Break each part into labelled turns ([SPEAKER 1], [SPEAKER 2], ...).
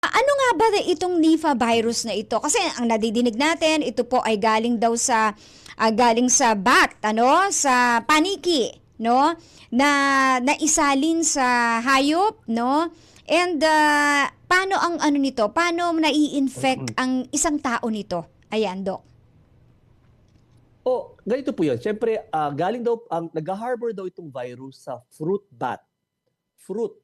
[SPEAKER 1] Ano nga ba itong Nipah virus na ito? Kasi ang nadidinig natin, ito po ay galing sa bat, ano, sa paniki, no? Na naisalin sa hayop, no? And paano ang ano nito? Paano nai-infect ang isang tao nito? Ayan, Dok.
[SPEAKER 2] O, ganito po yun. Siyempre, galing daw, nag-harbor daw itong virus sa fruit bat. Fruit.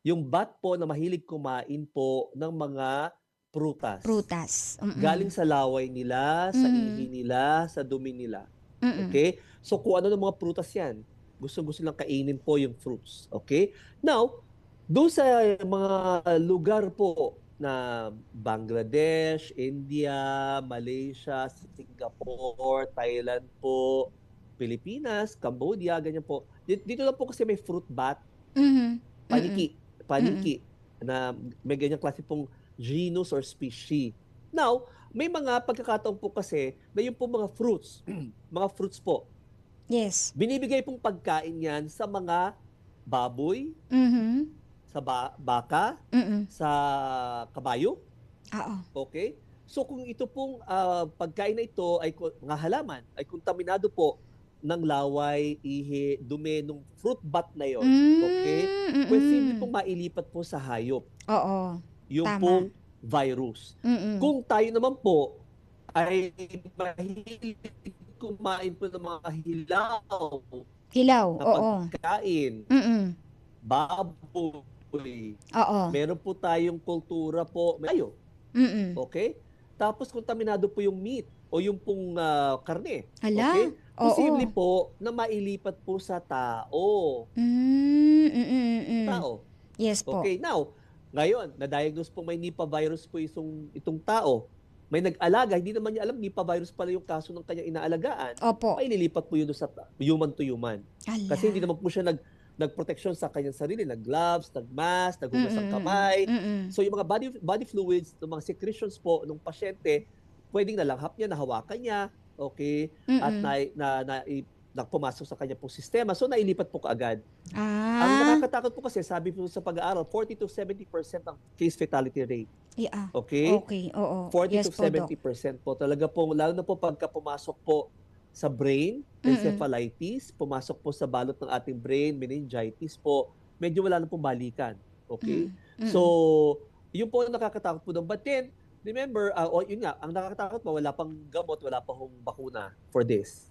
[SPEAKER 2] Yung bat po na mahilig kumain po ng mga prutas.
[SPEAKER 1] Prutas.
[SPEAKER 2] Galing
[SPEAKER 1] Mm-mm.
[SPEAKER 2] sa laway nila, sa ihi
[SPEAKER 1] Mm-mm.
[SPEAKER 2] nila, sa dumi nila.
[SPEAKER 1] Mm-mm.
[SPEAKER 2] Okay? So kung ano ng mga prutas yan, gusto-gusto lang kainin po yung fruits. Okay? Now, doon sa mga lugar po na Bangladesh, India, Malaysia, Singapore, Thailand po, Pilipinas, Cambodia, ganyan po. Dito lang po kasi may fruit bat,
[SPEAKER 1] Mhm. Mm-mm.
[SPEAKER 2] paniki,
[SPEAKER 1] Mm-mm.
[SPEAKER 2] paniki, na may ganyang klase pong genus or species. Now, may mga pagkakataon po kasi na yung po mga fruits, mga fruits po,
[SPEAKER 1] Yes.
[SPEAKER 2] binibigay pong pagkain yan sa mga baboy,
[SPEAKER 1] Mhm.
[SPEAKER 2] sa baka,
[SPEAKER 1] Mm-mm.
[SPEAKER 2] sa kabayo,
[SPEAKER 1] Oo.
[SPEAKER 2] okay? So kung ito pong pagkain na ito ay nga halaman, ay kontaminado po ng laway, ihi, dumi ng fruit bat na yon, okay? Posible
[SPEAKER 1] Mm.
[SPEAKER 2] pong mailipat po sa hayop
[SPEAKER 1] Oo,
[SPEAKER 2] yung
[SPEAKER 1] tama.
[SPEAKER 2] pong virus.
[SPEAKER 1] Mm.
[SPEAKER 2] Kung tayo naman po ay mahilig kumain po ng mga hilaw
[SPEAKER 1] Hilaw,
[SPEAKER 2] na
[SPEAKER 1] oo.
[SPEAKER 2] pagkain,
[SPEAKER 1] Mm.
[SPEAKER 2] baboy,
[SPEAKER 1] Oo.
[SPEAKER 2] meron po tayong kultura po, tayo,
[SPEAKER 1] Mm.
[SPEAKER 2] okay? Tapos kontaminado po yung meat o yung pong karne,
[SPEAKER 1] Hala,
[SPEAKER 2] okay? Posible
[SPEAKER 1] oo.
[SPEAKER 2] po na mailipat po sa tao.
[SPEAKER 1] Mm.
[SPEAKER 2] Tao.
[SPEAKER 1] Yes po.
[SPEAKER 2] Okay, now, ngayon, na-diagnose po may Nipah virus po itong tao. May nag-alaga, hindi naman niya alam Nipah virus pala yung kaso ng kanyang inaalagaan.
[SPEAKER 1] Opo.
[SPEAKER 2] Maililipat po yun sa human to human. Kasi hindi
[SPEAKER 1] Hala.
[SPEAKER 2] naman po siya nagproteksyon sa kanyang sarili, nag-gloves, nag-mask, naghugas ng
[SPEAKER 1] Mm.
[SPEAKER 2] kamay.
[SPEAKER 1] Mm.
[SPEAKER 2] So yung mga body fluids, ng mga secretions po ng pasyente, pwedeng nalanghap niya, nahawakan niya, okay, at
[SPEAKER 1] Mm.
[SPEAKER 2] pumasok sa kanya pong sistema. So nailipat po kaagad. Ang
[SPEAKER 1] Ah,
[SPEAKER 2] nakakatakot po kasi, sabi po sa pag-aaral, 40 to 70% ang case fatality rate.
[SPEAKER 1] yeah.
[SPEAKER 2] Okay?
[SPEAKER 1] Okay, oo.
[SPEAKER 2] 40
[SPEAKER 1] Yes
[SPEAKER 2] to
[SPEAKER 1] po, Doc.
[SPEAKER 2] 70% po. Talaga po, lalo na po pagka pumasok po sa brain,
[SPEAKER 1] Mm.
[SPEAKER 2] encephalitis, pumasok po sa balot ng ating brain, meningitis po, medyo wala na pong balikan. Okay?
[SPEAKER 1] Mm.
[SPEAKER 2] So,
[SPEAKER 1] Mm.
[SPEAKER 2] yun po ang nakakatakot po doon. But then, remember, yun nga, ang nakakatakot po, wala pang gamot, wala pang bakuna for this.